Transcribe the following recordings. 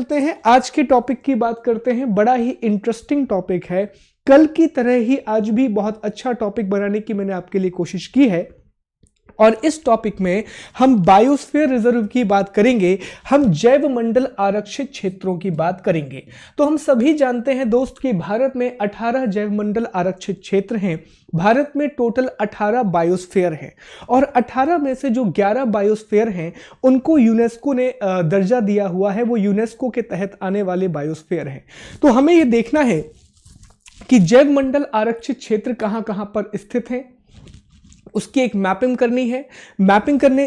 चलते हैं आज के टॉपिक की बात करते हैं। बड़ा ही इंटरेस्टिंग टॉपिक है। कल की तरह ही आज भी बहुत अच्छा टॉपिक बनाने की मैंने आपके लिए कोशिश की है और इस टॉपिक में हम बायोस्फीयर रिजर्व की बात करेंगे, हम जैव मंडल आरक्षित क्षेत्रों की बात करेंगे। तो हम सभी जानते हैं दोस्त कि भारत में 18 जैव मंडल आरक्षित क्षेत्र हैं। भारत में टोटल 18 बायोस्फीयर हैं और 18 में से जो 11 बायोस्फीयर हैं उनको यूनेस्को ने दर्जा दिया हुआ है, वो यूनेस्को के तहत आने वाले बायोस्फीयर हैं। तो हमें ये देखना है कि जैव मंडल आरक्षित क्षेत्र कहां कहां पर स्थित हैं, उसकी एक मैपिंग करनी है। मैपिंग करने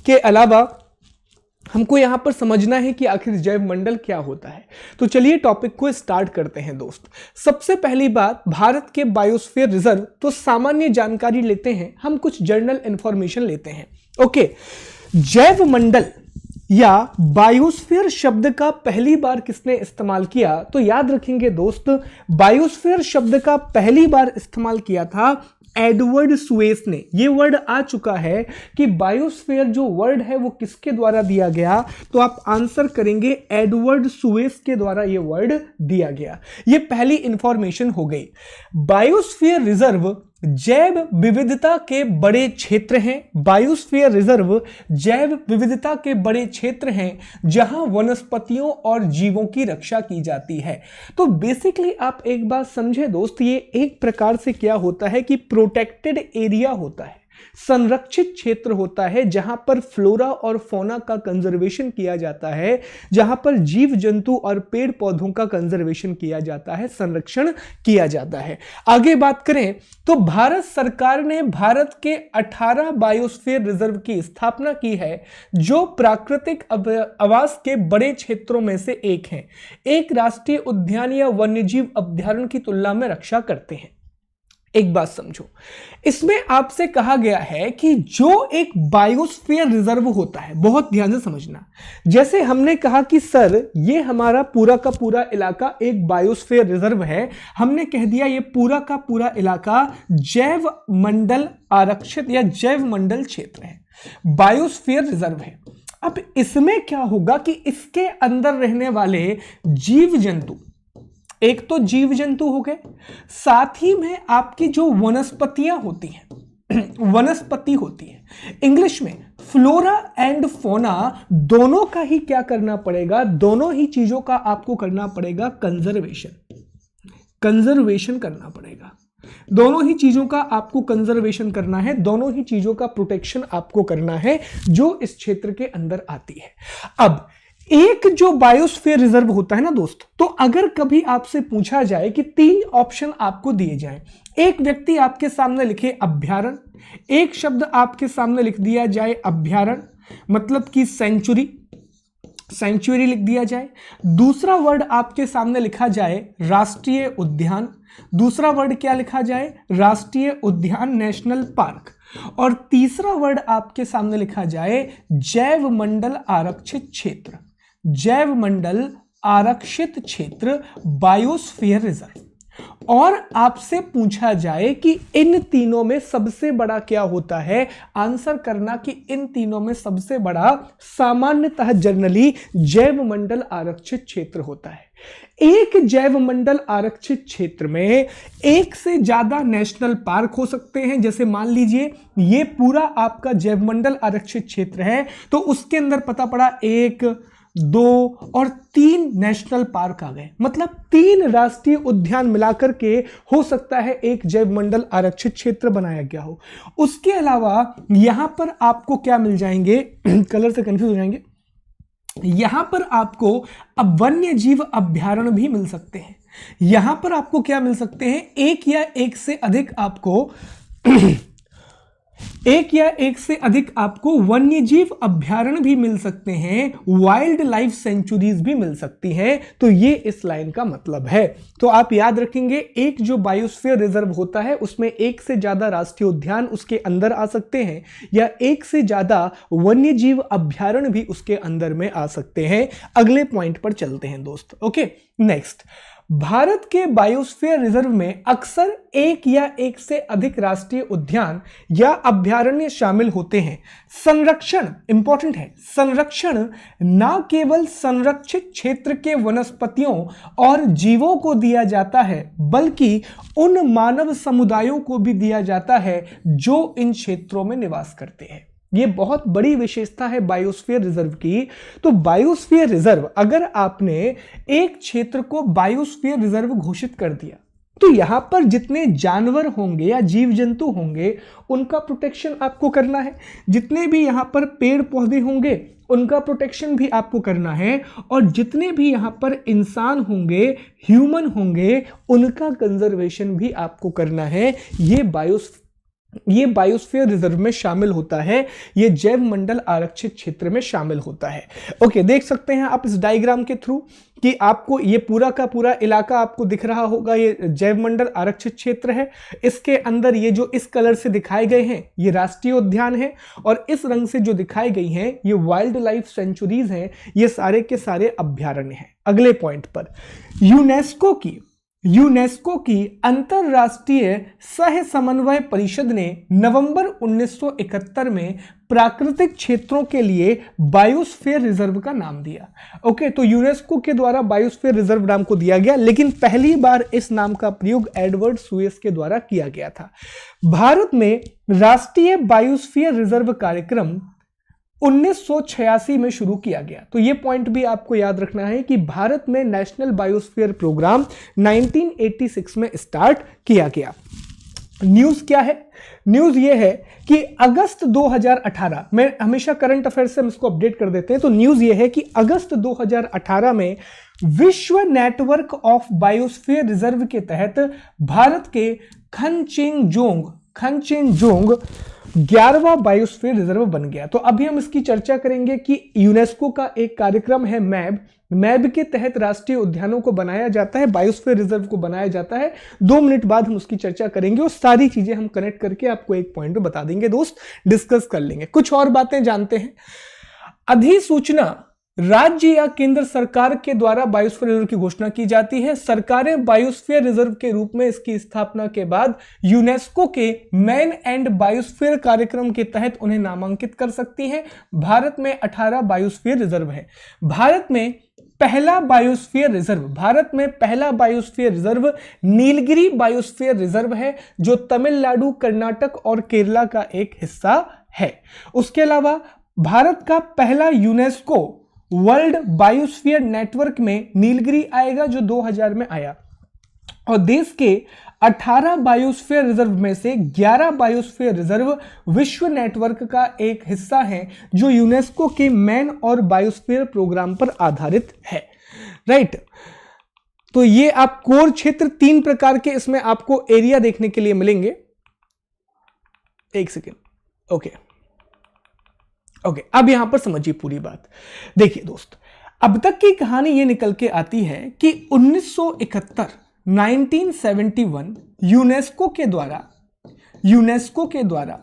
के अलावा हमको यहां पर समझना है कि आखिर जैव मंडल क्या होता है। तो चलिए टॉपिक को स्टार्ट करते हैं दोस्त। सबसे पहली बात, भारत के बायोस्फीयर रिजर्व, तो सामान्य जानकारी लेते हैं, हम कुछ जर्नल इंफॉर्मेशन लेते हैं। ओके, जैव मंडल या बायोस्फीयर शब्द का पहली बार किसने इस्तेमाल किया? तो याद रखेंगे दोस्त, बायोस्फीयर शब्द का पहली बार इस्तेमाल किया था एडवर्ड सुएस ने। ये वर्ड आ चुका है कि बायोस्फीयर जो वर्ड है वो किसके द्वारा दिया गया, तो आप आंसर करेंगे एडवर्ड सुएस के द्वारा ये वर्ड दिया गया। ये पहली इंफॉर्मेशन हो गई। बायोस्फीयर रिजर्व जैव विविधता के बड़े क्षेत्र हैं। बायोस्फीयर रिजर्व जैव विविधता के बड़े क्षेत्र हैं जहां वनस्पतियों और जीवों की रक्षा की जाती है। तो बेसिकली आप एक बात समझे दोस्त, ये एक प्रकार से क्या होता है कि प्रोटेक्टेड एरिया होता है, संरक्षित क्षेत्र होता है जहां पर फ्लोरा और फौना का कंजर्वेशन किया जाता है, जहां पर जीव जंतु और पेड़ पौधों का कंजर्वेशन किया जाता है, संरक्षण किया जाता है। आगे बात करें तो भारत सरकार ने भारत के 18 बायोस्फीयर रिजर्व की स्थापना की है जो प्राकृतिक आवास के बड़े क्षेत्रों में से एक हैं। एक राष्ट्रीय उद्यान या वन्यजीव अभयारण्य की तुलना में रक्षा करते हैं। एक बात समझो, इसमें आपसे कहा गया है कि जो एक बायोस्फीयर रिजर्व होता है, बहुत ध्यान से समझना, जैसे हमने कहा कि सर ये हमारा पूरा का पूरा इलाका एक बायोस्फीयर रिजर्व है, हमने कह दिया ये पूरा का पूरा इलाका जैव मंडल आरक्षित या जैव मंडल क्षेत्र है, बायोस्फीयर रिजर्व है। अब इसमें क्या होगा कि इसके अंदर रहने वाले जीव जंतु, एक तो जीव जंतु हो गए, साथ ही में आपकी जो वनस्पतियां होती हैं वनस्पति होती है, इंग्लिश में फ्लोरा एंड फोना, दोनों का ही क्या करना पड़ेगा, दोनों ही चीजों का आपको करना पड़ेगा कंजर्वेशन करना पड़ेगा। दोनों ही चीजों का आपको कंजर्वेशन करना है, दोनों ही चीजों का प्रोटेक्शन आपको करना है जो इस क्षेत्र के अंदर आती है। अब एक जो बायोस्फीयर रिजर्व होता है ना दोस्त, तो अगर कभी आपसे पूछा जाए कि 3 ऑप्शन आपको दिए जाएं, एक व्यक्ति आपके सामने लिखे अभ्यारण्य, एक शब्द आपके सामने लिख दिया जाए अभ्यारण्य मतलब कि सेंचुरी लिख दिया जाए, दूसरा वर्ड आपके सामने लिखा जाए राष्ट्रीय उद्यान, दूसरा वर्ड क्या लिखा जाए, राष्ट्रीय उद्यान नेशनल पार्क, और तीसरा वर्ड आपके सामने लिखा जाए जैव मंडल आरक्षित क्षेत्र, जैव मंडल आरक्षित क्षेत्र बायोस्फीयर रिजर्व, और आपसे पूछा जाए कि इन तीनों में सबसे बड़ा क्या होता है, आंसर करना कि इन तीनों में सबसे बड़ा सामान्यतः जनरली जैव मंडल आरक्षित क्षेत्र होता है। एक जैव मंडल आरक्षित क्षेत्र में एक से ज्यादा नेशनल पार्क हो सकते हैं। जैसे मान लीजिए ये पूरा आपका जैव मंडल आरक्षित क्षेत्र है, तो उसके अंदर पता पड़ा 1, 2 और 3 नेशनल पार्क आ गए, मतलब 3 राष्ट्रीय उद्यान मिलाकर के हो सकता है एक जैव मंडल आरक्षित क्षेत्र बनाया गया हो। उसके अलावा यहां पर आपको क्या मिल जाएंगे, कलर से कंफ्यूज हो जाएंगे, यहां पर आपको अब वन्य जीव अभयारण्य भी मिल सकते हैं। यहां पर आपको क्या मिल सकते हैं, एक या एक से अधिक आपको वन्यजीव अभयारण्य भी मिल सकते हैं, वाइल्ड लाइफ सेंचुरीज भी मिल सकती हैं। तो ये इस लाइन का मतलब है। तो आप याद रखेंगे, एक जो बायोस्फीयर रिजर्व होता है उसमें एक से ज्यादा राष्ट्रीय उद्यान उसके अंदर आ सकते हैं या एक से ज्यादा वन्यजीव अभयारण्य भी उसके अंदर में आ सकते हैं। अगले पॉइंट पर चलते हैं दोस्त। ओके, नेक्स्ट, भारत के बायोस्फीयर रिजर्व में अक्सर एक या एक से अधिक राष्ट्रीय उद्यान या अभयारण्य शामिल होते हैं। संरक्षण इंपॉर्टेंट है, संरक्षण न केवल संरक्षित क्षेत्र के वनस्पतियों और जीवों को दिया जाता है बल्कि उन मानव समुदायों को भी दिया जाता है जो इन क्षेत्रों में निवास करते हैं। ये बहुत बड़ी विशेषता है बायोस्फीयर रिजर्व की। तो बायोस्फीयर रिजर्व, अगर आपने एक क्षेत्र को बायोस्फीयर रिजर्व घोषित कर दिया तो यहां पर जितने जानवर होंगे या जीव जंतु होंगे उनका प्रोटेक्शन आपको करना है, जितने भी यहां पर पेड़ पौधे होंगे उनका प्रोटेक्शन भी आपको करना है, और जितने भी यहां पर इंसान होंगे, ह्यूमन होंगे, उनका कंजर्वेशन भी आपको करना है। ये बायोस्फीयर रिजर्व में शामिल होता है, ये जैव मंडल आरक्षित क्षेत्र में शामिल होता है। ओके, देख सकते हैं आप इस डायग्राम के थ्रू कि आपको ये पूरा का पूरा इलाका आपको दिख रहा होगा, ये जैव मंडल आरक्षित क्षेत्र है। इसके अंदर ये जो इस कलर से दिखाए गए हैं ये राष्ट्रीय उद्यान है, और इस रंग से जो दिखाई गई हैं ये वाइल्ड लाइफ सेंचुरीज हैं, ये सारे के सारे अभ्यारण्य हैं। अगले पॉइंट पर, यूनेस्को की अंतरराष्ट्रीय सह समन्वय परिषद ने नवंबर 1971 में प्राकृतिक क्षेत्रों के लिए बायोस्फीयर रिजर्व का नाम दिया। ओके, तो यूनेस्को के द्वारा बायोस्फीयर रिजर्व नाम को दिया गया, लेकिन पहली बार इस नाम का प्रयोग एडवर्ड सुएस के द्वारा किया गया था। भारत में राष्ट्रीय बायोस्फीयर रिजर्व कार्यक्रम 1986 में शुरू किया गया। तो ये पॉइंट भी आपको याद रखना है कि भारत में नेशनल बायोस्फीयर प्रोग्राम 1986 में स्टार्ट किया गया। न्यूज क्या है? न्यूज ये है कि अगस्त 2018 में, हमेशा करंट अफेयर्स से हम इसको अपडेट कर देते हैं, तो न्यूज ये है कि अगस्त 2018 में विश्व नेटवर्क ऑफ बायोस्फीयर रिजर्व के तहत भारत के खनचेंगजोंग 11वां बायोस्फीयर रिजर्व बन गया। तो अभी हम इसकी चर्चा करेंगे कि यूनेस्को का एक कार्यक्रम है मैब के तहत राष्ट्रीय उद्यानों को बनाया जाता है, बायोस्फीयर रिजर्व को बनाया जाता है। 2 मिनट बाद हम उसकी चर्चा करेंगे और सारी चीजें हम कनेक्ट करके आपको एक पॉइंट पे बता देंगे दोस्त, डिस्कस कर लेंगे। कुछ और बातें जानते हैं। अधिसूचना राज्य या केंद्र सरकार के द्वारा बायोस्फीयर रिजर्व की घोषणा की जाती है। सरकारें बायोस्फीयर रिजर्व के रूप में इसकी स्थापना के बाद यूनेस्को के मैन एंड बायोस्फीयर कार्यक्रम के तहत उन्हें नामांकित कर सकती हैं। भारत में 18 बायोस्फीयर रिजर्व है। भारत में पहला biosphere reserve Nilgiri biosphere reserve है, जो तमिलनाडु, कर्नाटक और केरला का एक हिस्सा है। उसके अलावा भारत का पहला यूनेस्को वर्ल्ड बायोस्फीयर नेटवर्क में नीलगिरी आएगा, जो 2000 में आया। और देश के 18 बायोस्फीयर रिजर्व में से 11 बायोस्फीयर रिजर्व विश्व नेटवर्क का एक हिस्सा है, जो यूनेस्को के मैन और बायोस्फीयर प्रोग्राम पर आधारित है। राइट, तो ये आप कोर क्षेत्र 3 प्रकार के इसमें आपको एरिया देखने के लिए मिलेंगे। एक सेकेंड, ओके, अब यहां पर समझिए पूरी बात। देखिए दोस्त, अब तक की कहानी ये निकल के आती है कि 1971 यूनेस्को के द्वारा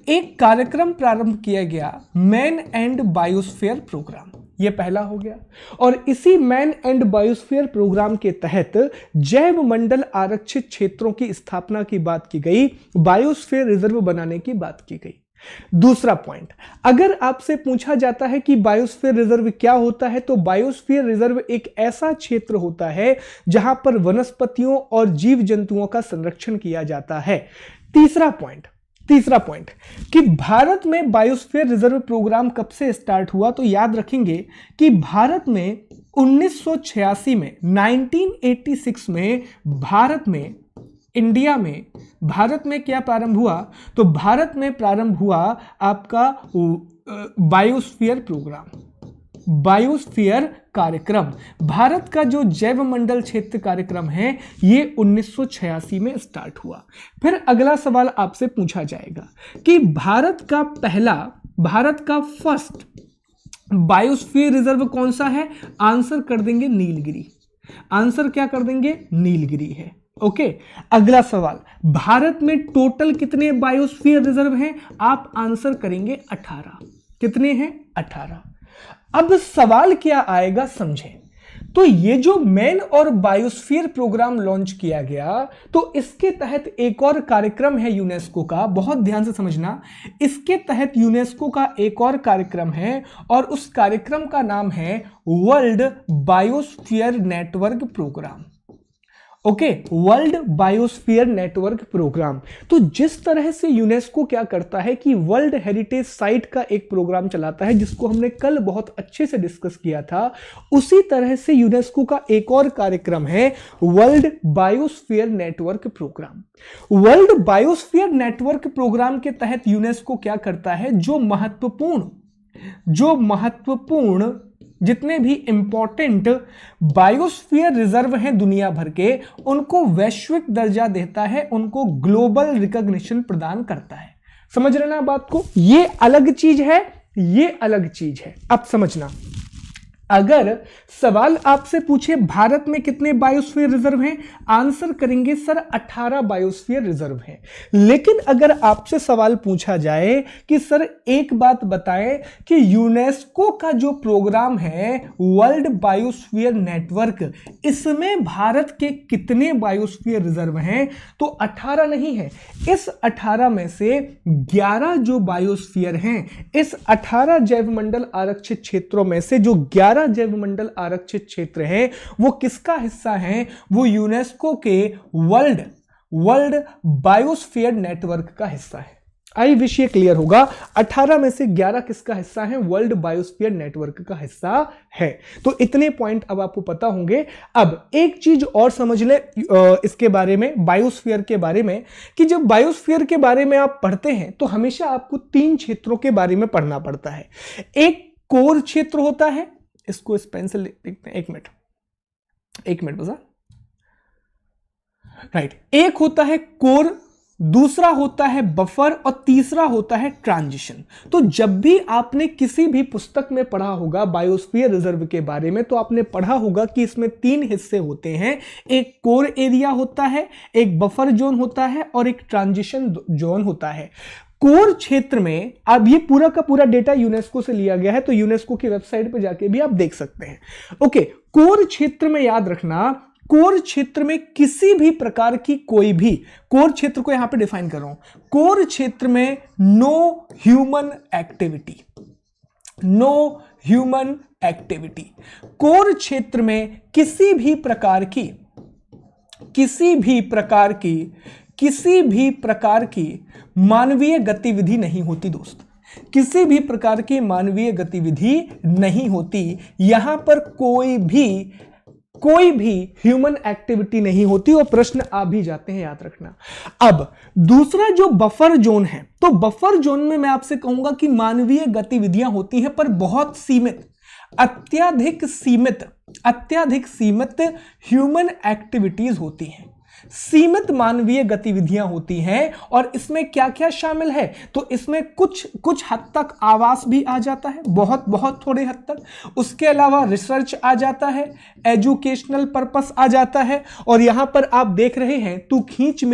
एक कार्यक्रम प्रारंभ किया गया, मैन एंड बायोस्फीयर प्रोग्राम। ये पहला हो गया, और इसी मैन एंड बायोस्फीयर प्रोग्राम के तहत जैव मंडल आरक्षित क्षेत्रों की स्थापना की बात की गई, बायोस्फीयर रिजर्व बनाने की बात की गई। दूसरा पॉइंट, अगर आपसे पूछा जाता है कि बायोस्फीयर रिजर्व क्या होता है, तो बायोस्फीयर रिजर्व एक ऐसा क्षेत्र होता है जहां पर वनस्पतियों और जीव जंतुओं का संरक्षण किया जाता है। तीसरा पॉइंट कि भारत में बायोस्फीयर रिजर्व प्रोग्राम कब से स्टार्ट हुआ, तो याद रखेंगे कि भारत में 1986 में 1986 में भारत में क्या प्रारंभ हुआ, तो भारत में प्रारंभ हुआ आपका बायोस्फीयर कार्यक्रम। भारत का जो जैव मंडल क्षेत्र कार्यक्रम है ये 1986 में स्टार्ट हुआ। फिर अगला सवाल आपसे पूछा जाएगा कि भारत का फर्स्ट बायोस्फीयर रिजर्व कौन सा है? आंसर कर देंगे नीलगिरी। आंसर क्या कर देंगे? नीलगिरी है। ओके, अगला सवाल, भारत में टोटल कितने बायोस्फीयर रिजर्व हैं? आप आंसर करेंगे 18। कितने हैं? 18। अब सवाल क्या आएगा समझें तो ये जो मैन और बायोस्फीयर प्रोग्राम लॉन्च किया गया, तो इसके तहत एक और कार्यक्रम है यूनेस्को का, बहुत ध्यान से समझना, इसके तहत यूनेस्को का एक और कार्यक्रम है और उस कार्यक्रम का नाम है world biosphere network programme. Okay, world biosphere network programme. तो जिस तरह से यूनेस्को क्या करता है कि वर्ल्ड हेरिटेज साइट का एक प्रोग्राम चलाता है, जिसको हमने कल बहुत अच्छे से डिस्कस किया था, उसी तरह से यूनेस्को का एक और कार्यक्रम है world biosphere network programme. World biosphere network programme के तहत यूनेस्को क्या करता है, जो महत्वपूर्ण जितने भी इंपॉर्टेंट बायोस्फीयर रिजर्व हैं दुनिया भर के, उनको वैश्विक दर्जा देता है, उनको ग्लोबल रिकॉग्निशन प्रदान करता है। समझ रहे ना बात को? ये अलग चीज है, ये अलग चीज है। अब समझना, अगर सवाल आपसे पूछे भारत में कितने बायोस्फीयर रिजर्व हैं, आंसर करेंगे सर 18 बायोस्फीयर रिजर्व हैं। लेकिन अगर आपसे सवाल पूछा जाए कि सर एक बात बताएं कि यूनेस्को का जो प्रोग्राम है वर्ल्ड बायोस्फीयर नेटवर्क, इसमें भारत के कितने बायोस्फीयर रिजर्व हैं, तो 18 नहीं है। इस 18 में से 11 जो बायोस्फीयर हैं, इस 18 जैवमंडल आरक्षित क्षेत्रों में से जो 11 जैवमंडल आरक्षित क्षेत्र हैं, वो किसका हिस्सा हैं? वो यूनेस्को के वर्ल्ड बायोस्फीयर नेटवर्क का हिस्सा है। आई विश ये क्लियर होगा। 18 में से 11 किसका हिस्सा है? वर्ल्ड बायोस्फीयर नेटवर्क का हिस्सा है। तो इतने पॉइंट अब आपको पता होंगे। अब एक चीज और समझ ले इसके बारे में, बायोस्फीयर के बारे में, कि जब बायोस्फीयर के बारे में आप पढ़ते हैं तो हमेशा आपको 3 क्षेत्रों के बारे में पढ़ना पड़ता है। एक कोर क्षेत्र होता है, इसको इस पेन से लिखते हैं, एक मिनट बस, राइट। एक होता है कोर, दूसरा होता है बफर और तीसरा होता है ट्रांजिशन। तो जब भी आपने किसी भी पुस्तक में पढ़ा होगा बायोस्फीयर रिजर्व के बारे में, तो आपने पढ़ा होगा कि इसमें 3 हिस्से होते हैं। एक कोर एरिया होता है, एक बफर जोन होता है और एक ट्रांजिशन जोन होता है। कोर क्षेत्र में, अब ये पूरा का पूरा डेटा यूनेस्को से लिया गया है, तो यूनेस्को की वेबसाइट पर जाके भी आप देख सकते हैं। ओके, कोर क्षेत्र में याद रखना, कोर क्षेत्र में किसी भी प्रकार की कोई भी, कोर क्षेत्र को यहां पे डिफाइन कर रहा हूं, कोर क्षेत्र में no human activity, no human activity. Core क्षेत्र में किसी भी प्रकार की मानवीय गतिविधि नहीं होती दोस्त, किसी भी प्रकार की मानवीय गतिविधि नहीं होती। यहां पर कोई भी ह्यूमन एक्टिविटी नहीं होती और प्रश्न आ भी जाते हैं, याद रखना। अब दूसरा जो बफर जोन है, तो बफर जोन में मैं आपसे कहूंगा कि मानवीय गतिविधियां होती हैं पर बहुत सीमित, अत्यधिक सीमित ह्यूमन एक्टिविटीज होती हैं, सीमित मानवीय गतिविधियां होती हैं। और इसमें क्या क्या शामिल है? तो इसमें कुछ हद तक आवास भी आ जाता है, बहुत थोड़े हद तक। उसके अलावा रिसर्च आ जाता है, एजुकेशनल पर्पस आ जाता है। और यहां पर आप देख रहे हैं, तू खींच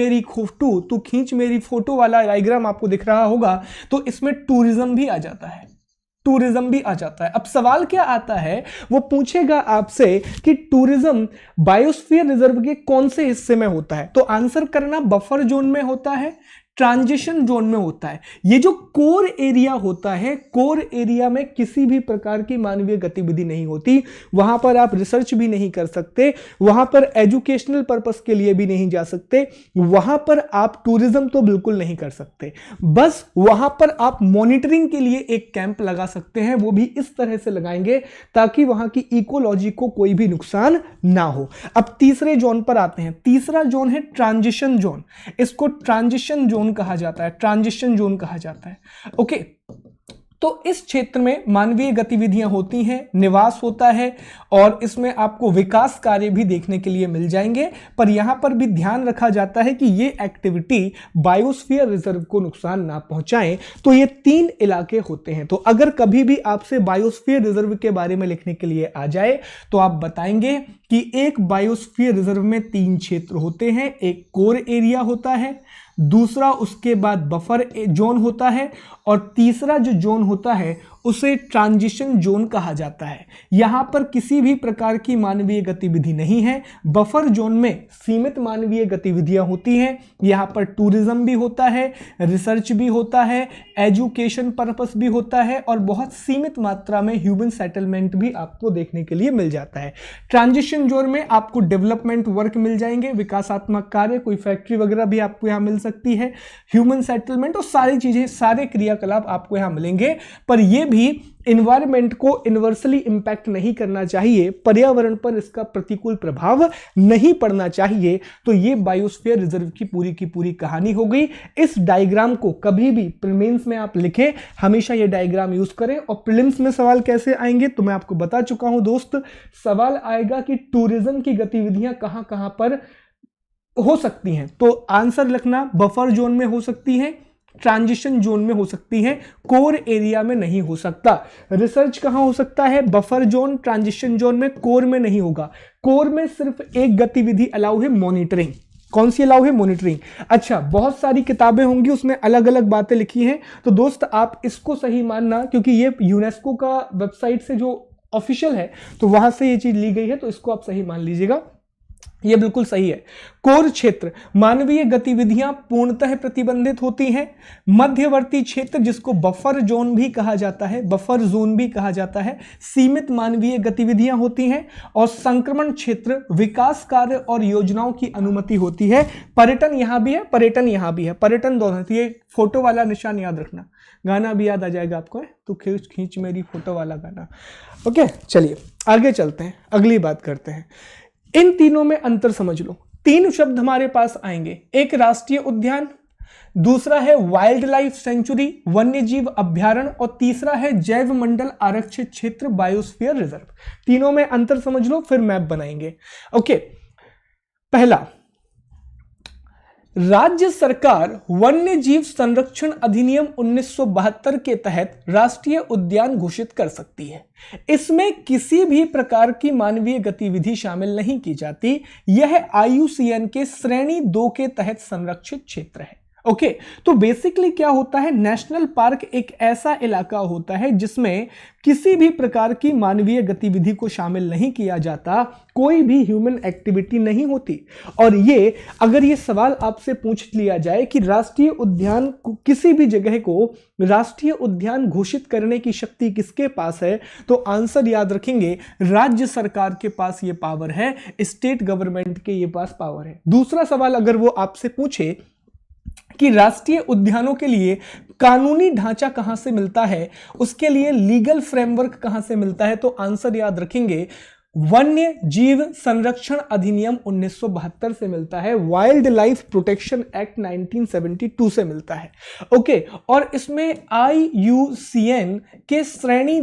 मेरी फोटो वाला डायग्राम आपको दिख रहा होगा, तो इसमें टूरिज्म भी आ जाता है, अब सवाल क्या आता है, वो पूछेगा आपसे कि टूरिज्म बायोस्फीयर रिजर्व के कौन से हिस्से में होता है, तो आंसर करना बफर जोन में होता है, ट्रांजिशन जोन में होता है। ये जो कोर एरिया होता है, कोर एरिया में किसी भी प्रकार की मानवीय गतिविधि नहीं होती, वहां पर आप रिसर्च भी नहीं कर सकते, वहां पर एजुकेशनल पर्पस के लिए भी नहीं जा सकते, वहां पर आप टूरिज्म तो बिल्कुल नहीं कर सकते। बस वहां पर आप मॉनिटरिंग के लिए एक कैंप लगा सकते हैं, वो भी इस तरह से लगाएंगे ताकि वहां की इकोलॉजी को कोई भी नुकसान ना हो। अब तीसरे जोन पर आते हैं। तीसरा जोन है ट्रांजिशन जोन, इसको ट्रांजिशन जोन कहा जाता है, ट्रांजिशन जोन कहा जाता है। ओके, तो इस क्षेत्र में मानवीय गतिविधियां होती हैं, निवास होता है और इसमें आपको विकास कार्य भी देखने के लिए मिल जाएंगे। पर यहां पर भी ध्यान रखा जाता है कि ये एक्टिविटी बायोस्फीयर रिजर्व को नुकसान ना पहुंचाएं। तो ये 3 इलाके होते हैं। तो अगर कभी भी आपसे बायोस्फीयर रिजर्व के बारे में लिखने के लिए आ जाए, तो आप बताएंगे कि एक बायोस्फीयर रिजर्व में 3 क्षेत्र होते हैं। एक कोर एरिया होता है, दूसरा उसके बाद बफर जोन होता है और तीसरा जो जोन होता है उसे ट्रांजिशन जोन कहा जाता है। यहां पर किसी भी प्रकार की मानवीय गतिविधि नहीं है। बफर जोन में सीमित मानवीय गतिविधियां होती हैं। यहां पर टूरिज्म भी होता है, रिसर्च भी होता है, एजुकेशन पर्पस भी होता है और बहुत सीमित मात्रा में ह्यूमन सेटलमेंट भी आपको देखने के लिए मिल जाता है। ट्रांजिशन जोन में आपको डेवलपमेंट वर्क मिल जाएंगे, विकासात्मक कार्य, कोई फैक्ट्री वगैरह भी आपको यहां मिल सकती है, ह्यूमन सेटलमेंट और सारी चीजें, सारे क्रियाकलाप आपको यहां मिलेंगे। पर यह भी इन्वायरमेंट को इन्वर्सली इंपैक्ट नहीं करना चाहिए, पर्यावरण पर इसका प्रतिकूल प्रभाव नहीं पड़ना चाहिए। तो ये बायोस्फीयर रिजर्व की पूरी कहानी हो गई। इस डायग्राम को कभी भी प्रीलिम्स में आप लिखें, हमेशा ये डायग्राम यूज करें। और प्रीलिम्स में सवाल कैसे आएंगे तो मैं आपको बता चुका हूं दोस्त। सवाल आएगा कि टूरिज्म की गतिविधियां कहां कहां पर हो सकती हैं, तो आंसर लिखना बफर जोन में हो सकती है, ट्रांजिशन जोन में हो सकती है, कोर एरिया में नहीं हो सकता। रिसर्च कहां हो सकता है? बफर जोन, ट्रांजिशन जोन में, कोर में नहीं होगा। कोर में सिर्फ एक गतिविधि अलाउ है, मॉनिटरिंग। कौन सी अलाउ है? मॉनिटरिंग। अच्छा, बहुत सारी किताबें होंगी उसमें अलग अलग बातें लिखी हैं, तो दोस्त आप इसको सही मानना, क्योंकि ये यूनेस्को का वेबसाइट से जो ऑफिशियल है तो वहां से ये चीज ली गई है, तो इसको आप सही मान लीजिएगा, यह बिल्कुल सही है। कोर क्षेत्र, मानवीय गतिविधियां पूर्णतः प्रतिबंधित होती हैं। मध्यवर्ती क्षेत्र, जिसको बफर जोन भी कहा जाता है, बफर जोन भी कहा जाता है, सीमित मानवीय गतिविधियां होती हैं। और संक्रमण क्षेत्र, विकास कार्य और योजनाओं की अनुमति होती है। पर्यटन यहां भी है, पर्यटन यहां भी है, पर्यटन दोनों। तो ये फोटो वाला निशान याद रखना, गाना भी याद आ जाएगा आपको, तो खींच खींच मेरी फोटो वाला गाना। ओके, चलिए आगे चलते हैं, अगली बात करते हैं। इन तीनों में अंतर समझ लो। तीन शब्द हमारे पास आएंगे, एक राष्ट्रीय उद्यान, दूसरा है वाइल्ड लाइफ सेंचुरी, वन्य जीव अभ्यारण्य, और तीसरा है जैव मंडल आरक्षित क्षेत्र, बायोस्फीयर रिजर्व। तीनों में अंतर समझ लो, फिर मैप बनाएंगे। ओके, पहला, राज्य सरकार वन्य जीव संरक्षण अधिनियम 1972 के तहत राष्ट्रीय उद्यान घोषित कर सकती है। इसमें किसी भी प्रकार की मानवीय गतिविधि शामिल नहीं की जाती। यह IUCN के श्रेणी 2 के तहत संरक्षित क्षेत्र है। ओके, तो बेसिकली क्या होता है, नेशनल पार्क एक ऐसा इलाका होता है जिसमें किसी भी प्रकार की मानवीय गतिविधि को शामिल नहीं किया जाता, कोई भी ह्यूमन एक्टिविटी नहीं होती। और ये अगर ये सवाल आपसे पूछ लिया जाए कि राष्ट्रीय उद्यान, किसी भी जगह को राष्ट्रीय उद्यान घोषित करने की शक्ति किसके पास है, तो आंसर याद रखेंगे, राज्य सरकार के पास ये पावर है, स्टेट गवर्नमेंट के ये पास पावर है। दूसरा सवाल अगर वो आपसे पूछे कि राष्ट्रीय उद्यानों के लिए कानूनी ढांचा कहां से मिलता है, उसके लिए लीगल फ्रेमवर्क कहां से मिलता है, तो आंसर याद रखेंगे, वन्य जीव संरक्षण अधिनियम 1972 से मिलता है, वाइल्ड लाइफ प्रोटेक्शन एक्ट 1972 से मिलता है। ओके, और इसमें IUCN के श्रेणी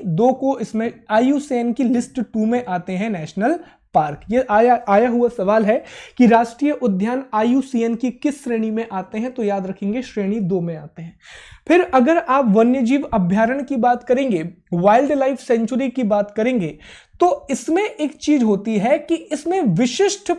2 को, इसमें IUCN की लिस्ट 2 में आते हैं नेशनल पार्क। ये आया हुआ सवाल है कि राष्ट्रीय उद्यान IUCN की किस श्रेणी में आते हैं, तो याद रखेंगे श्रेणी 2 में आते हैं। फिर अगर आप वन्यजीव अभ्यारण्य की बात करेंगे, वाइल्ड लाइफ सेंचुरी की बात करेंगे, तो इसमें एक चीज होती है कि इसमें विशिष्ट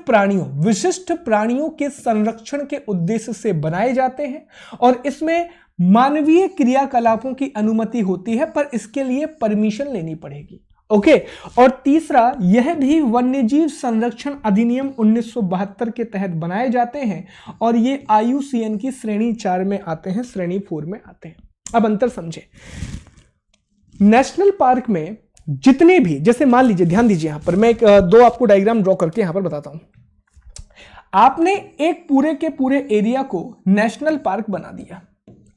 प्राणियों के संरक्षण के उद्देश्य से बनाए जाते हैं और इसमें मानवीय क्रियाकलापों की अनुमति होती है, पर इसके लिए परमिशन लेनी पड़ेगी। ओके, और तीसरा, यह भी वन्यजीव संरक्षण अधिनियम 1972 के तहत बनाए जाते हैं और ये IUCN की श्रेणी 4 में आते हैं, श्रेणी 4 में आते हैं। अब अंतर समझे, नेशनल पार्क में जितने भी, जैसे मान लीजिए, ध्यान दीजिए, यहां पर मैं 2 आपको डायग्राम ड्रॉ करके यहां पर बताता हूं। आपने एक पूरे के पूरे एरिया को नेशनल पार्क बना दिया,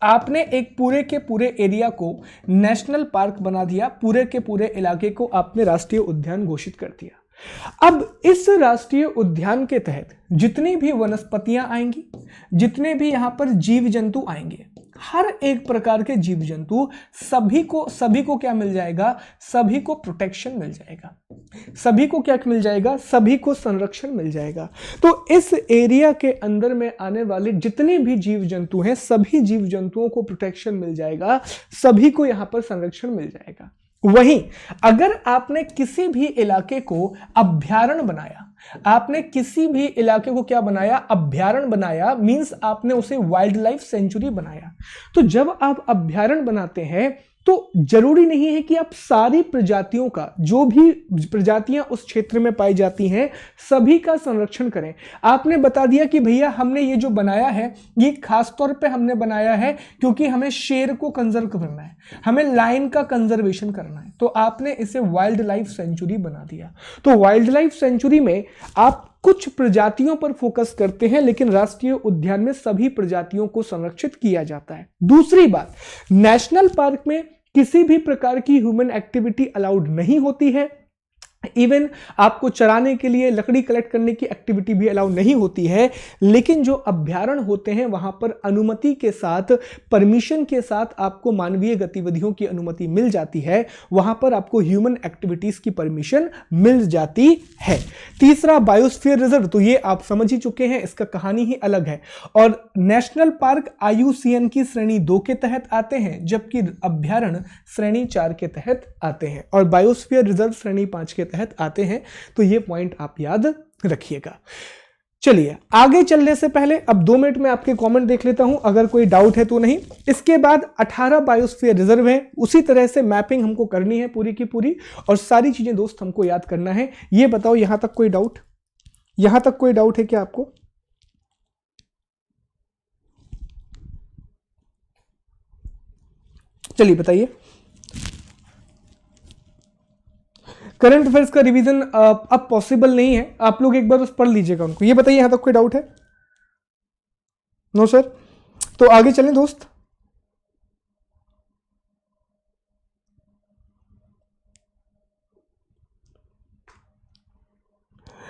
आपने एक पूरे के पूरे एरिया को नेशनल पार्क बना दिया, पूरे के पूरे इलाके को आपने राष्ट्रीय उद्यान घोषित कर दिया। अब इस राष्ट्रीय उद्यान के तहत जितनी भी वनस्पतियां आएंगी, जितने भी यहां पर जीव जंतु आएंगे, हर एक प्रकार के जीव जंतु, सभी को क्या मिल जाएगा, सभी को प्रोटेक्शन मिल जाएगा, सभी को क्या मिल जाएगा, सभी को संरक्षण मिल जाएगा। तो इस एरिया के अंदर में आने वाले जितने भी जीव जंतु हैं, सभी जीव जंतुओं को प्रोटेक्शन मिल जाएगा, सभी को यहां पर संरक्षण मिल जाएगा। वहीं अगर आपने किसी भी इलाके को अभ्यारण्य बनाया, आपने किसी भी इलाके को क्या बनाया, अभ्यारण्य बनाया, मींस आपने उसे वाइल्ड लाइफ सेंचुरी बनाया। तो जब आप अभ्यारण्य बनाते हैं तो जरूरी नहीं है कि आप सारी प्रजातियों का, जो भी प्रजातियां उस क्षेत्र में पाई जाती हैं, सभी का संरक्षण करें। आपने बता दिया कि भैया हमने ये जो बनाया है ये खास तौर पे हमने बनाया है क्योंकि हमें शेर को कंजर्व करना है, हमें लायन का कंजर्वेशन करना है, तो आपने इसे वाइल्ड लाइफ सेंचुरी बना दिया। तो वाइल्ड लाइफ सेंचुरी में आप कुछ प्रजातियों पर फोकस करते हैं, लेकिन राष्ट्रीय उद्यान में सभी प्रजातियों को संरक्षित किया जाता है। दूसरी बात, नेशनल पार्क में किसी भी प्रकार की ह्यूमन एक्टिविटी अलाउड नहीं होती है। इवन आपको चराने के लिए लकड़ी कलेक्ट करने की एक्टिविटी भी अलाउ नहीं होती है। लेकिन जो अभ्यारण्य होते हैं वहां पर अनुमति के साथ, परमिशन के साथ आपको मानवीय गतिविधियों की अनुमति मिल जाती है, वहां पर आपको ह्यूमन एक्टिविटीज की परमिशन मिल जाती है। तीसरा, बायोस्फीयर रिजर्व, तो ये आप समझ ही चुके हैं, इसका कहानी ही अलग है। और नेशनल पार्क IUCN की श्रेणी 2 के तहत आते हैं, जबकि अभ्यारण्य श्रेणी 4 के तहत आते हैं, और बायोस्फीयर रिजर्व श्रेणी 5 के तहत आते हैं। तो ये पॉइंट आप याद रखिएगा। चलिए आगे चलने से पहले अब 2 मिनट में आपके कमेंट देख लेता हूं, अगर कोई डाउट है तो नहीं। इसके बाद 18 बायोस्फीयर रिजर्व है, उसी तरह से मैपिंग हमको करनी है पूरी की पूरी, और सारी चीजें दोस्त हमको याद करना है। ये बताओ, यहां तक कोई डाउट, यहां तक कोई डाउट है क्या आपको? चलिए बताइए। करंट अफेयर्स का रिवीजन अब पॉसिबल नहीं है, आप लोग एक बार उस पढ़ लीजिएगा उनको। ये बताइए, यहां तक कोई डाउट है? No sir. तो आगे चलें दोस्त।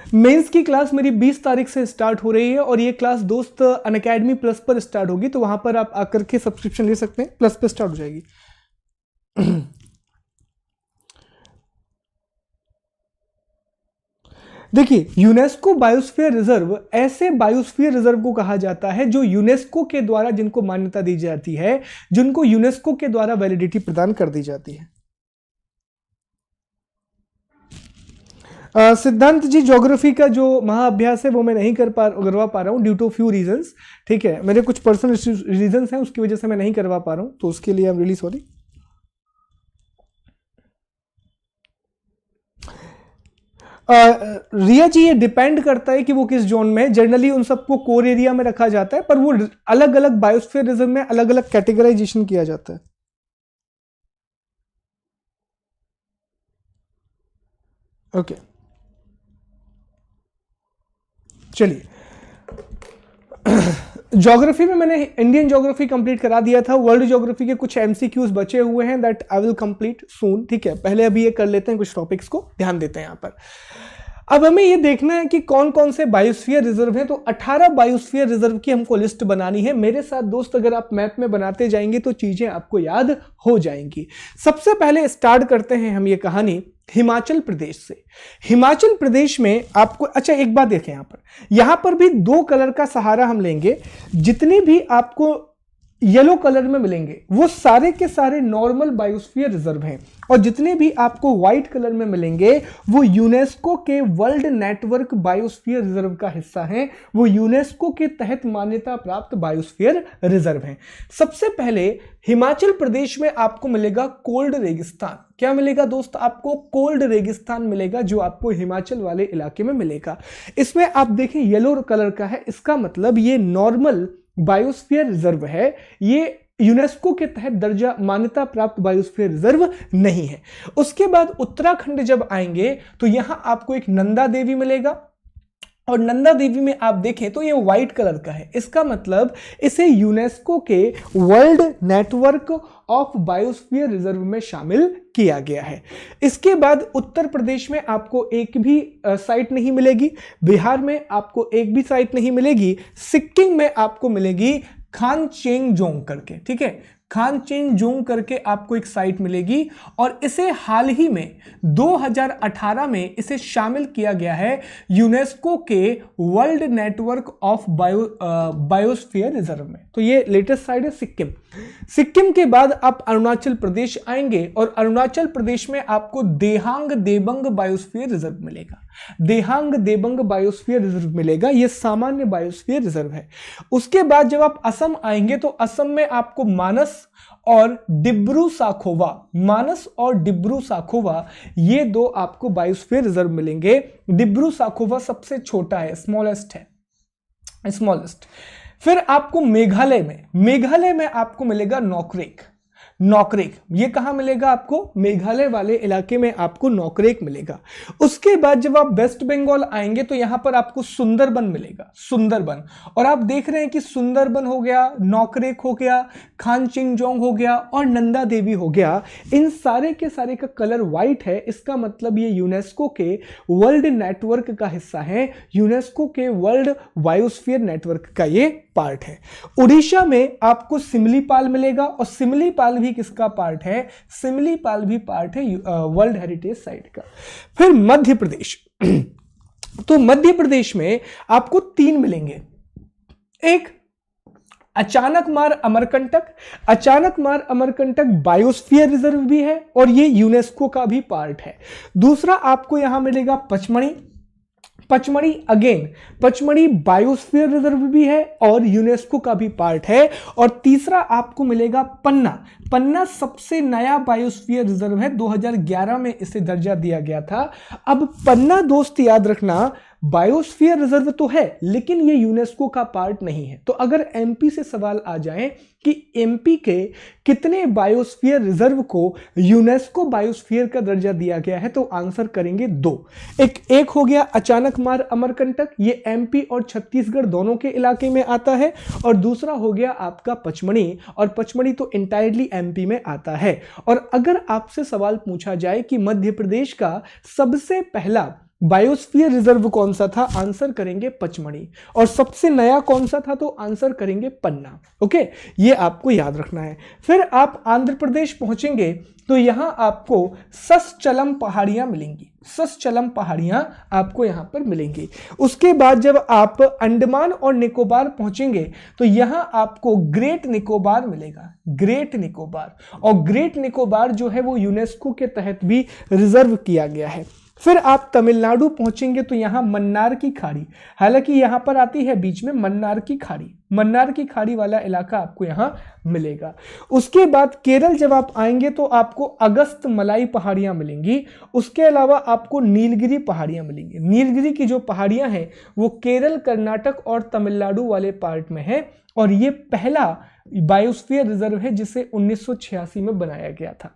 मेंस की क्लास मेरी 20 तारीख से स्टार्ट हो रही है, और ये क्लास दोस्त अनअकैडमी प्लस पर स्टार्ट होगी, तो वहां पर आप आकर के सब्सक्रिप्शन ले सकते हैं, प्लस पे स्टार्ट हो जाएगी। देखिए, यूनेस्को बायोस्फीयर रिजर्व ऐसे बायोस्फीयर रिजर्व को कहा जाता है जो यूनेस्को के द्वारा, जिनको मान्यता दी जाती है, जिनको यूनेस्को के द्वारा वैलिडिटी प्रदान कर दी जाती है। सिद्धांत जी, ज्योग्राफी का जो महाअभ्यास है वो मैं नहीं करवा पा रहा हूं ड्यू टू फ्यू रीजंस। ठीक है, मेरे कुछ पर्सनल रीजंस हैं, उसकी वजह से मैं नहीं करवा पा रहा हूं, तो उसके लिए आई एम रियली सॉरी। रिया जी, ये डिपेंड करता है कि वो किस जोन में है। जनरली उन सबको कोर एरिया में रखा जाता है, पर वो अलग अलग बायोस्फीयर रिजर्व में अलग अलग कैटेगराइजेशन किया जाता है। ओके, चलिए। ज्योग्राफी में मैंने इंडियन ज्योग्राफी कंप्लीट करा दिया था, वर्ल्ड ज्योग्राफी के कुछ एमसीक्यूज बचे हुए हैं, दैट आई विल कंप्लीट सून। ठीक है, पहले अभी ये कर लेते हैं, कुछ टॉपिक्स को ध्यान देते हैं यहां पर। अब हमें ये देखना है कि कौन कौन से बायोस्फीयर रिजर्व हैं, तो 18 बायोस्फीयर रिजर्व की हमको लिस्ट बनानी है। मेरे साथ दोस्त अगर आप मैप में बनाते जाएंगे तो चीजें आपको याद हो जाएंगी। सबसे पहले स्टार्ट करते हैं हम ये कहानी हिमाचल प्रदेश से। हिमाचल प्रदेश में आपको, अच्छा एक बात देखें, यहां पर भी 2 कलर का सहारा हम लेंगे। जितने भी आपको येलो कलर में मिलेंगे वो सारे के सारे नॉर्मल बायोस्फीयर रिजर्व हैं, और जितने भी आपको व्हाइट कलर में मिलेंगे वो यूनेस्को के वर्ल्ड नेटवर्क बायोस्फीयर रिजर्व का हिस्सा हैं, वो यूनेस्को के तहत मान्यता प्राप्त बायोस्फीयर रिजर्व हैं। सबसे पहले हिमाचल प्रदेश में आपको मिलेगा कोल्ड रेगिस्तान। क्या मिलेगा दोस्त? आपको कोल्ड रेगिस्तान मिलेगा, जो आपको हिमाचल वाले इलाके में मिलेगा। इसमें आप देखें येलो कलर का है, इसका मतलब ये नॉर्मल बायोस्फीयर रिजर्व है, ये यूनेस्को के तहत दर्जा मान्यता प्राप्त बायोस्फीयर रिजर्व नहीं है। उसके बाद उत्तराखंड जब आएंगे तो यहां आपको एक नंदा देवी मिलेगा, और नंदा देवी में आप देखें तो ये व्हाइट कलर का है, इसका मतलब इसे यूनेस्को के world network of biosphere reserve में शामिल किया गया है। इसके बाद उत्तर प्रदेश में आपको एक भी साइट नहीं मिलेगी, बिहार में आपको एक भी साइट नहीं मिलेगी, सिक्किम में आपको मिलेगी खानचेंगजोंग करके। ठीक है, खानचेंगजोंग करके आपको एक साइट मिलेगी, और इसे हाल ही में 2018 में इसे शामिल किया गया है यूनेस्को के world network of biosphere reserve में। तो ये लेटेस्ट साइट है सिक्किम। सिक्किम के बाद आप अरुणाचल प्रदेश आएंगे, और अरुणाचल प्रदेश में आपको देहांग देबंग बायोस्फीयर रिजर्व मिलेगा। देहांग देबंग बायोस्फीयर रिजर्व मिलेगा, यह सामान्य बायोस्फीयर रिजर्व है। उसके बाद जब आप असम आएंगे तो असम में आपको मानस और डिब्रू साखोवा, मानस और डिब्रू साखोवा, ये दो आपको बायोस्फीयर रिजर्व मिलेंगे। डिब्रू साखोवा सबसे छोटा है, स्मॉलेस्ट है, स्मॉलेस्ट। फिर आपको मेघालय में आपको मिलेगा नोकरेक। नोकरेक ये कहां मिलेगा आपको? मेघालय वाले इलाके में आपको नोकरेक मिलेगा। उसके बाद जब आप वेस्ट बंगाल आएंगे तो यहां पर आपको सुंदरबन मिलेगा, सुंदरबन। और आप देख रहे हैं कि सुंदरबन हो गया, नोकरेक हो गया, खानचिंगजोंग हो गया और नंदा देवी हो गया, इन सारे के सारे का कलर व्हाइट है। इसका मतलब ये यूनेस्को के वर्ल्ड नेटवर्क का हिस्सा है, यूनेस्को के वर्ल्ड बायोस्फीयर नेटवर्क का ये पार्ट है। उड़ीसा में आपको सिमलीपाल मिलेगा, और सिमलीपाल भी किसका पार्ट है? सिमलीपाल भी पार्ट है वर्ल्ड हेरिटेज साइट का। फिर मध्य प्रदेश, तो मध्य प्रदेश में आपको 3 मिलेंगे। एक अचानकमार अमरकंटक, अचानकमार अमरकंटक बायोस्फीयर रिजर्व भी है और ये यूनेस्को का भी पार्ट है। दूसरा आपको यहां मिलेगा Pachmarhi, Pachmarhi again Pachmarhi biosphere reserve भी है और यूनेस्को का भी पार्ट है। और तीसरा आपको मिलेगा पन्ना, पन्ना सबसे नया बायोस्फीयर रिजर्व है, 2011 में इसे दर्जा दिया गया था। अब पन्ना दोस्त याद रखना बायोस्फीयर रिजर्व तो है लेकिन ये यूनेस्को का पार्ट नहीं है। तो अगर एमपी से सवाल आ जाए कि एमपी के कितने बायोस्फीयर रिजर्व को यूनेस्को बायोस्फीयर का दर्जा दिया गया है, तो आंसर करेंगे 2। एक हो गया अचानकमार अमरकंटक, ये एमपी और छत्तीसगढ़ दोनों के इलाके में आता है, और दूसरा हो गया आपका पचमढ़ी, और पचमढ़ी तो इंटायरली एमपी में आता है। और अगर आपसे सवाल पूछा जाए कि मध्य प्रदेश का सबसे पहला बायोस्फीयर रिजर्व कौन सा था, आंसर करेंगे पचमढ़ी, और सबसे नया कौन सा था, तो आंसर करेंगे पन्ना। ओके, ये आपको याद रखना है। फिर आप आंध्र प्रदेश पहुंचेंगे तो यहां आपको सस्चलम पहाड़ियां मिलेंगी, सस्चलम पहाड़ियां आपको यहां पर मिलेंगी। उसके बाद जब आप अंडमान और निकोबार पहुंचेंगे तो यहां आपको ग्रेट निकोबार मिलेगा, ग्रेट निकोबार। और ग्रेट निकोबार जो है वो यूनेस्को के तहत भी रिजर्व किया गया है। फिर आप तमिलनाडु पहुंचेंगे तो यहां मन्नार की खाड़ी, हालांकि यहां पर आती है बीच में मन्नार की खाड़ी, मन्नार की खाड़ी वाला इलाका आपको यहां मिलेगा। उसके बाद केरल जब आप आएंगे तो आपको अगस्त मलाई पहाड़ियां मिलेंगी। उसके अलावा आपको नीलगिरी पहाड़ियां मिलेंगी। नीलगिरी की जो पहाड़ियां हैं वो केरल, कर्नाटक और तमिलनाडु वाले पार्ट में है, और ये पहला बायोस्फीयर रिजर्व है जिसे 1986 में बनाया गया था।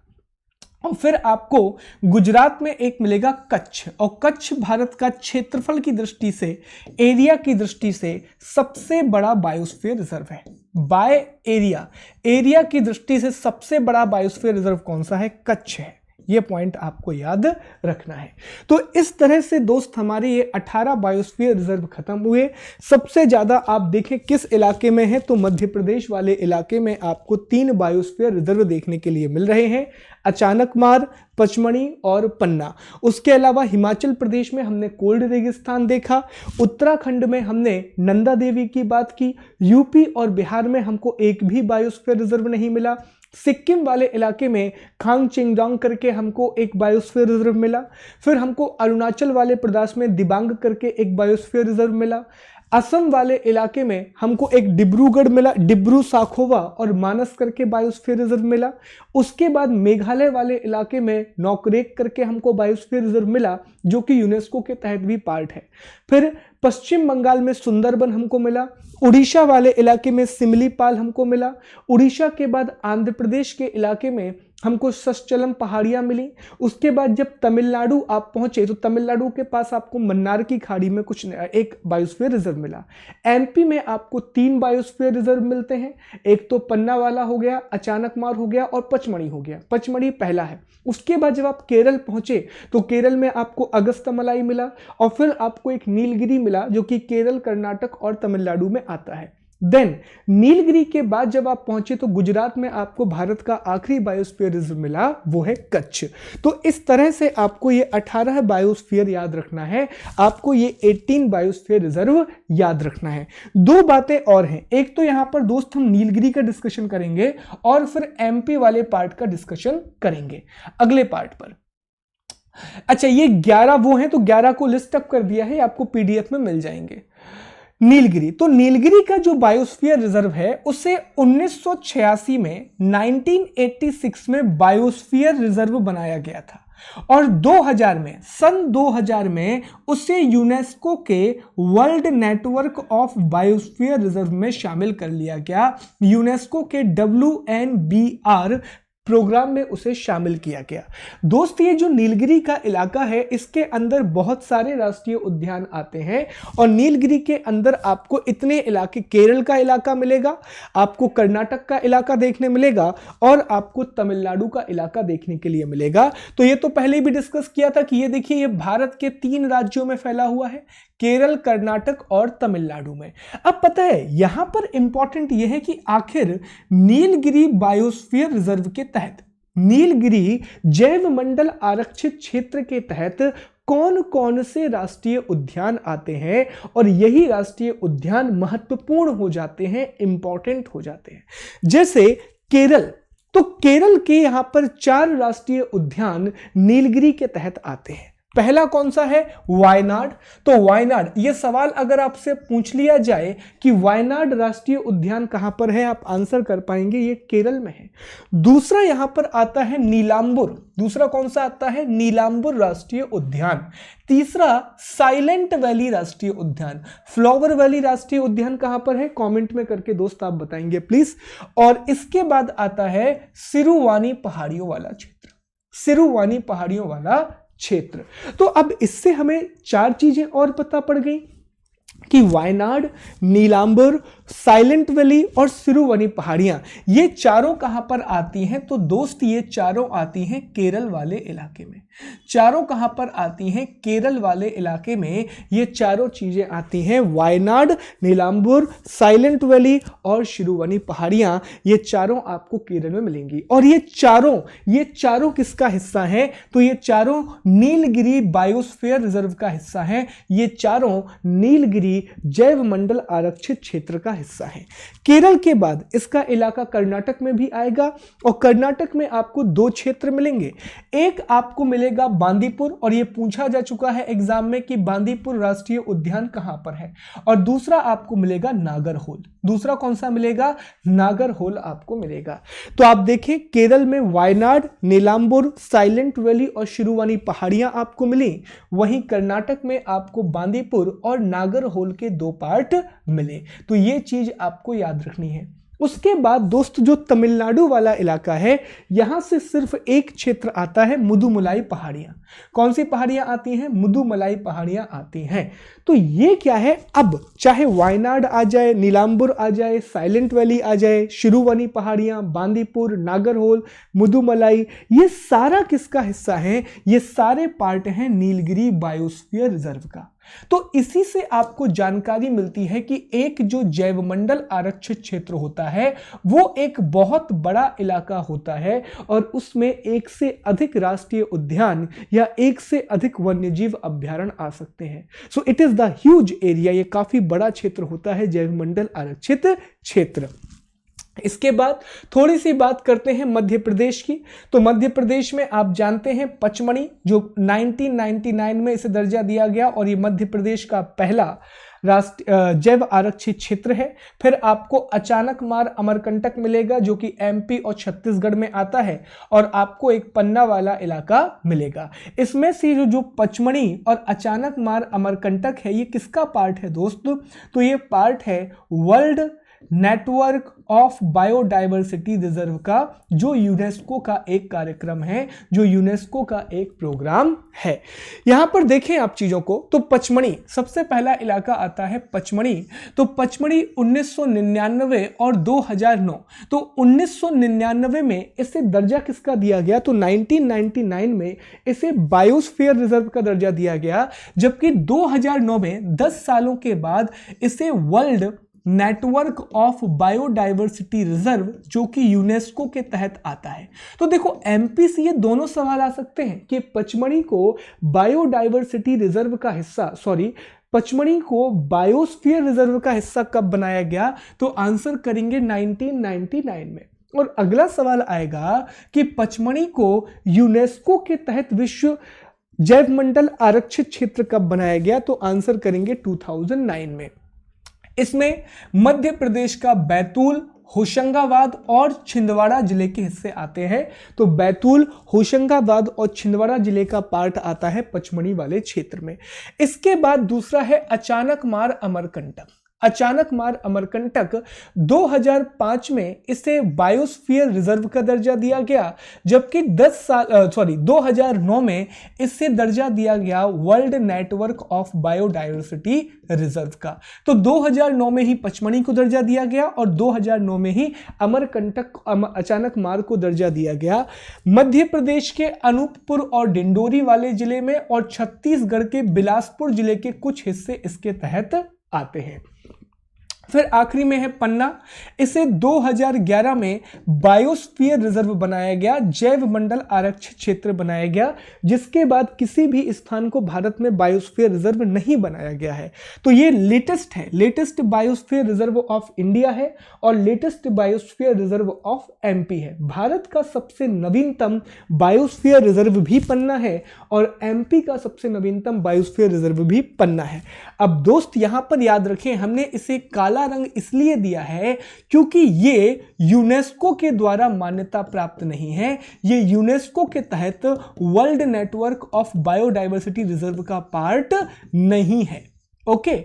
और फिर आपको गुजरात में एक मिलेगा कच्छ, और कच्छ भारत का क्षेत्रफल की दृष्टि से, एरिया की दृष्टि से सबसे बड़ा बायोस्फीयर रिजर्व है। बाय एरिया, एरिया की दृष्टि से सबसे बड़ा बायोस्फीयर रिजर्व कौन सा है? कच्छ है। ये पॉइंट आपको याद रखना है। तो इस तरह से दोस्त हमारे ये 18 बायोस्फीयर रिजर्व खत्म हुए। सबसे ज्यादा आप देखें किस इलाके में है, तो मध्य प्रदेश वाले इलाके में आपको 3 बायोस्फीयर रिजर्व देखने के लिए मिल रहे हैं, अचानकमार, पचमढ़ी और पन्ना। उसके अलावा हिमाचल प्रदेश में हमने कोल्ड रेगिस्तान देखा, उत्तराखंड में हमने नंदा देवी की बात की, यूपी और बिहार में हमको एक भी बायोस्फीयर रिजर्व नहीं मिला, सिक्किम वाले इलाके में खांगचिंगडोंग करके हमको एक बायोस्फीयर रिजर्व मिला, फिर हमको अरुणाचल वाले प्रदेश में दिबांग करके एक बायोस्फीयर रिजर्व मिला, असम वाले इलाके में हमको एक डिब्रूगढ़ मिला, डिब्रू साखोवा और मानस करके बायोस्फीयर रिजर्व मिला। उसके बाद मेघालय वाले इलाके में नोकरेक करके हमको बायोस्फीयर रिजर्व मिला, जो कि यूनेस्को के तहत भी पार्ट है। फिर पश्चिम बंगाल में सुंदरबन हमको मिला, उड़ीसा वाले इलाके में सिमलीपाल हमको मिला, उड़ीसा के बाद आंध्र प्रदेश के इलाके में हमको सस्चलम पहाड़ियां मिली। उसके बाद जब तमिलनाडु आप पहुंचे तो तमिलनाडु के पास आपको मन्नार की खाड़ी में एक बायोस्फीयर रिजर्व मिला। एमपी में आपको 3 बायोस्फीयर रिजर्व मिलते हैं, एक तो पन्ना वाला हो गया, अचानकमार हो गया और पचमढ़ी हो गया। पचमढ़ी पहला है। उसके बाद जब आप केरल पहुंचे तो केरल में आपको अगस्तमलाई मिला, और फिर आपको एक नीलगिरी मिला जो कि केरल, कर्नाटक और तमिलनाडु में आता है। देन नीलगिरी के बाद जब आप पहुंचे तो गुजरात में आपको भारत का आखिरी बायोस्फीयर रिजर्व मिला, वो है कच्छ। तो इस तरह से आपको ये 18 बायोस्फीयर याद रखना है, आपको ये 18 बायोस्फीयर रिजर्व याद रखना है। 2 बातें और हैं, एक तो यहां पर दोस्त हम नीलगिरी का डिस्कशन करेंगे और फिर एमपी वाले पार्ट का डिस्कशन करेंगे अगले पार्ट पर। अच्छा, ये 11 वो हैं, तो 11 को लिस्ट अप कर दिया है, आपको पीडीएफ में मिल जाएंगे। नीलगिरी, तो नीलगिरी का जो बायोस्फीयर रिजर्व है उसे 1986 में 1986 में बायोस्फीयर रिजर्व बनाया गया था और 2000 में सन 2000 में उसे यूनेस्को के world network of biosphere reserve में शामिल कर लिया गया। यूनेस्को के WNBR प्रोग्राम में उसे शामिल किया गया। दोस्त, ये जो नीलगिरी का इलाका है इसके अंदर बहुत सारे राष्ट्रीय उद्यान आते हैं और नीलगिरी के अंदर आपको इतने इलाके, केरल का इलाका मिलेगा, आपको कर्नाटक का इलाका देखने मिलेगा और आपको तमिलनाडु का इलाका देखने के लिए मिलेगा। तो ये तो पहले भी डिस्कस किया था कि ये देखिए, ये भारत के 3 राज्यों में फैला हुआ है, केरल, कर्नाटक और तमिलनाडु में। अब पता है यहां पर इंपॉर्टेंट यह है कि आखिर नीलगिरी बायोस्फीयर रिजर्व के तहत, नीलगिरी जैव मंडल आरक्षित क्षेत्र के तहत कौन कौन से राष्ट्रीय उद्यान आते हैं और यही राष्ट्रीय उद्यान महत्वपूर्ण हो जाते हैं, इंपॉर्टेंट हो जाते हैं। जैसे केरल, तो केरल के यहां पर 4 राष्ट्रीय उद्यान नीलगिरी के तहत आते हैं। पहला कौन सा है? वायनाड। तो वायनाड, ये सवाल अगर आपसे पूछ लिया जाए कि वायनाड राष्ट्रीय उद्यान कहां पर है, आप आंसर कर पाएंगे ये केरल में है। दूसरा यहां पर आता है नीलांबुर। दूसरा कौन सा आता है? नीलांबुर राष्ट्रीय उद्यान। तीसरा साइलेंट वैली राष्ट्रीय उद्यान। फ्लावर वैली राष्ट्रीय उद्यान कहां पर है? कमेंट में करके दोस्त आप बताएंगे प्लीज। और इसके बाद आता है सिरुवानी पहाड़ियों वाला क्षेत्र। सिरुवानी पहाड़ियों वाला क्षेत्र। तो अब इससे हमें 4 चीजें और पता पड़ गई कि वायनाड, नीलांबर, साइलेंट वैली और सिरुवनी पहाड़ियां, ये चारों कहां पर आती हैं? तो दोस्त ये चारों आती हैं केरल वाले इलाके में। चारों कहां पर आती हैं? केरल वाले इलाके में ये चारों चीजें आती हैं। वायनाड, नीलांबर, साइलेंट वैली और सिरुवनी पहाड़ियां, ये चारों आपको केरल में मिलेंगी। और ये चारों किसका हिस्सा हैं? तो ये चारों नीलगिरी बायोस्फीयर रिजर्व का हिस्सा हैं। ये चारों नीलगिरी जैव मंडल आरक्षित क्षेत्र का हिस्सा है। केरल के बाद इसका इलाका कर्नाटक में भी आएगा और कर्नाटक में आपको 2 क्षेत्र मिलेंगे। एक आपको मिलेगा बांदीपुर, और यह पूछा जा चुका है एग्जाम में कि बांदीपुर राष्ट्रीय उद्यान कहां पर है। और दूसरा आपको मिलेगा नागरहोल। दूसरा कौन सा मिलेगा? नागरहोल आपको मिलेगा। तो आप देखें, केरल में वायनाड, नीलांबुर, साइलेंट वैली और सिरुवानी पहाड़ियां आपको मिली। वहीं कर्नाटक में आपको बांदीपुर और नागरहोल के 2 पार्ट मिले। तो ये चीज आपको याद रखनी है। उसके बाद दोस्त जो तमिलनाडु वाला इलाका है, यहां से सिर्फ एक क्षेत्र आता है, मुदुमलाई पहाड़ियां। कौन सी पहाड़ियां आती हैं? मुदुमलाई पहाड़ियां आती हैं। तो ये क्या है? अब चाहे वायनाड आ जाए, नीलांबुर आ जाए, साइलेंट वैली आ जाए, सिरुवनी पहाड़ियां, बांदीपुर, नागरहोल, मुदुमलाई, ये सारा किसका हिस्सा है? ये सारे पार्ट हैं नीलगिरी बायोस्फीयर रिजर्व का। तो इसी से आपको जानकारी मिलती है कि एक जो जैवमंडल आरक्षित क्षेत्र होता है वो एक बहुत बड़ा इलाका होता है और उसमें 1 से अधिक राष्ट्रीय उद्यान या 1 से अधिक वन्यजीव अभ्यारण्य आ सकते हैं। So it is the huge area. ये काफी बड़ा क्षेत्र होता है जैवमंडल आरक्षित क्षेत्र। इसके बाद थोड़ी सी बात करते हैं मध्य प्रदेश की। तो मध्य प्रदेश में आप जानते हैं पचमढ़ी, जो 1999 में इसे दर्जा दिया गया और ये मध्य प्रदेश का पहला जैव आरक्षित क्षेत्र है। फिर आपको अचानक मार अमरकंटक मिलेगा जो कि MP और छत्तीसगढ़ में आता है, और आपको एक पन्ना वाला इलाका मिलेगा। इसमें से जो पचमढ़ी और अचानक मार अमरकंटक है, ये किसका पार्ट है दोस्तों? तो ये पार्ट है world network of biodiversity reserve का, जो यूनेस्को का एक कार्यक्रम है, जो यूनेस्को का एक प्रोग्राम है। यहां पर देखें आप चीजों को, तो पचमढ़ी सबसे पहला इलाका आता है पचमढ़ी। तो पचमढ़ी 1999 और 2009, तो 1999 में इसे दर्जा किसका दिया गया? तो 1999 में इसे बायोस्फीयर रिजर्व का दर्जा दिया गया, जबकि 2009 में 10 सालों के बाद इसे world network of biodiversity reserve, जो कि यूनेस्को के तहत आता है। तो देखो MP से ये दोनों सवाल आ सकते हैं कि पचमढ़ी को बायोडाइवर्सिटी रिजर्व का हिस्सा, पचमढ़ी को बायोस्फीयर रिजर्व का हिस्सा कब बनाया गया? तो आंसर करेंगे 1999 में। और अगला सवाल आएगा कि पचमढ़ी को यूनेस्को के तहत विश्व जैव मंडल आरक्षित क्षेत्र कब बनाया गया? तो आंसर करेंगे 2009 में। इसमें मध्य प्रदेश का बैतूल, होशंगाबाद और छिंदवाड़ा जिले के हिस्से आते हैं। तो बैतूल, होशंगाबाद और छिंदवाड़ा जिले का पार्ट आता है पचमढ़ी वाले क्षेत्र में। इसके बाद दूसरा है अचानकमार अमरकंटक। अचानकमार अमरकंटक 2005 में इसे बायोस्फीयर रिजर्व का दर्जा दिया गया, जबकि 2009 में इसे दर्जा दिया गया world network of biodiversity reserve का। तो 2009 में ही पचमढ़ी को दर्जा दिया गया और 2009 में ही अमरकंटक अचानकमार को दर्जा दिया गया। मध्य प्रदेश के अनूपपुर और डिंडोरी वाले जिले में और छत्तीसगढ़ के बिलासपुर जिले के कुछ हिस्से इसके तहत आते हैं। फिर आखिरी में है पन्ना। इसे 2011 में बायोस्फीयर रिजर्व बनाया गया, जैव मंडल आरक्षित क्षेत्र बनाया गया, जिसके बाद किसी भी स्थान को भारत में बायोस्फीयर रिजर्व नहीं बनाया गया है। तो ये लेटेस्ट है, latest biosphere reserve of India है और latest biosphere reserve of MP है। भारत का सबसे नवीनतम बायोस्फीयर रिजर्व भी पन्ना है और एमपी का सबसे नवीनतम बायोस्फीयर रिजर्व भी पन्ना है। अब दोस्त यहां पर याद रखें, हमने इसे काला रंग इसलिए दिया है क्योंकि ये यूनेस्को के द्वारा मान्यता प्राप्त नहीं है। ये यूनेस्को के तहत world network of biodiversity reserve का पार्ट नहीं है। ओके,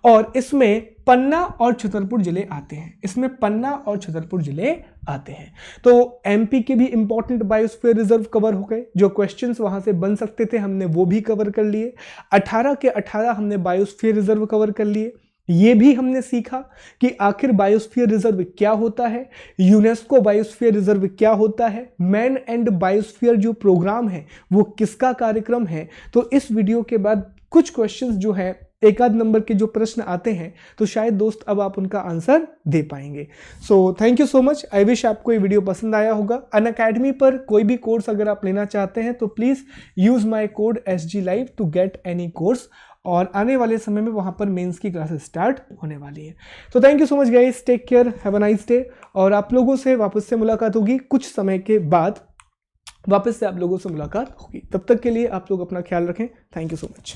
और इसमें पन्ना और छतरपुर जिले आते हैं। इसमें पन्ना और छतरपुर जिले आते हैं। तो एमपी के भी इंपॉर्टेंट बायोस्फीयर रिजर्व कवर हो गए। जो क्वेश्चंस वहां से बन सकते थे हमने वो भी कवर कर लिए। 18 के 18 हमने बायोस्फीयर रिजर्व कवर कर लिए। ये भी हमने सीखा कि आखिर बायोस्फीयर रिजर्व क्या होता है, यूनेस्को बायोस्फीयर रिजर्व क्या होता है, मैन एंड बायोस्फीयर जो प्रोग्राम है वो किसका कार्यक्रम है। तो इस वीडियो के बाद कुछ क्वेश्चंस जो है एक आध नंबर के जो प्रश्न आते हैं तो शायद दोस्त अब आप उनका आंसर दे पाएंगे। So thank you so much. I wish आपको ये वीडियो पसंद आया होगा। अनअकैडमी पर कोई भी कोर्स अगर आप लेना चाहते हैं तो please use my code SG Live to get any course, और आने वाले समय में वहाँ पर मेंस की क्लासेस स्टार्ट होने वाली है। तो thank you so much guys, take care, have a nice day. और आप लोगों से वापस से मुलाकात होगी कुछ समय के बाद, वापस से आप लोगों से मुलाकात होगी। तब तक के लिए आप लोग अपना ख्याल रखें। Thank you so much.